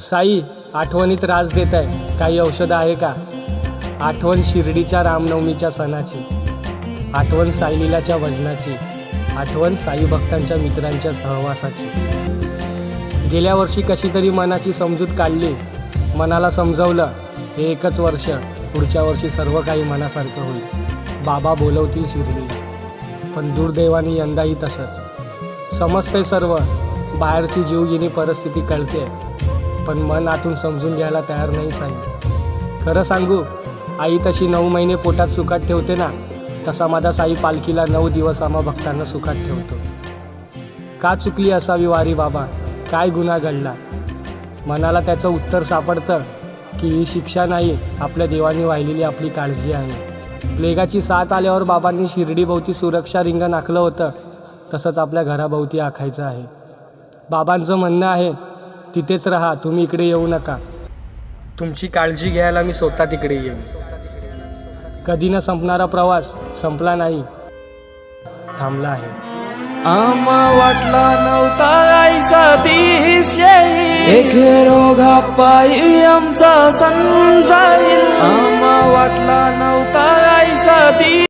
साई, आठवणीत त्रास देत आहे, काही औषध आहे का? आठवण शिर्डीच्या रामनवमीच्या सणाची, आठवण साईलीलाच्या भजनाची, आठवण साई भक्तांच्या मित्रांच्या सहवासाची। गेल्या वर्षी कशी तरी मनाची समजूत काढली, मनाला समजवलं हे एकच वर्ष, पुढच्या वर्षी सर्व काही मनासारखं होईल, बाबा बोलवतील शिर्डीला। पण दुर्दैवाने यंदाही तसंच समजतंय सर्व, बाहेरची जीवघेणी परिस्थिती कळते, पण मन आतून समजून घ्यायला तयार नाही साई। खरं सांगू, आई तशी 9 महिने पोटात सुखात ठेवते ना, तसा माझा साई पालखीला 9 दिवस आम्हा भक्तांना सुखात ठेवतो। का चुकली असावी वारी बाबा, काय गुन्हा घडला? मनाला त्याचं उत्तर सापडतं की ही शिक्षा नाही, आपल्या देवाने वाहिलेली आपली काळजी आहे। प्लेगाची साथ आल्यावर बाबांनी शिर्डीभोवती सुरक्षा रिंगण आखलं होतं, तसंच आपल्या घराभोवती आखायचं आहे। बाबांचं म्हणणं आहे, तिथेच राहा, तुम्ही इकडे येऊ नका, तुमची काळजी घ्यायला मी स्वतः तिकडे येईन। कधी न संपणारा प्रवास संपला नाही, थांबला आहे। आम्हा वाटला नव्हता ऐसा दिस येईल, एक रोगा पायी आमचा संसार। आम्हा वाटला नव्हता ऐसा दिस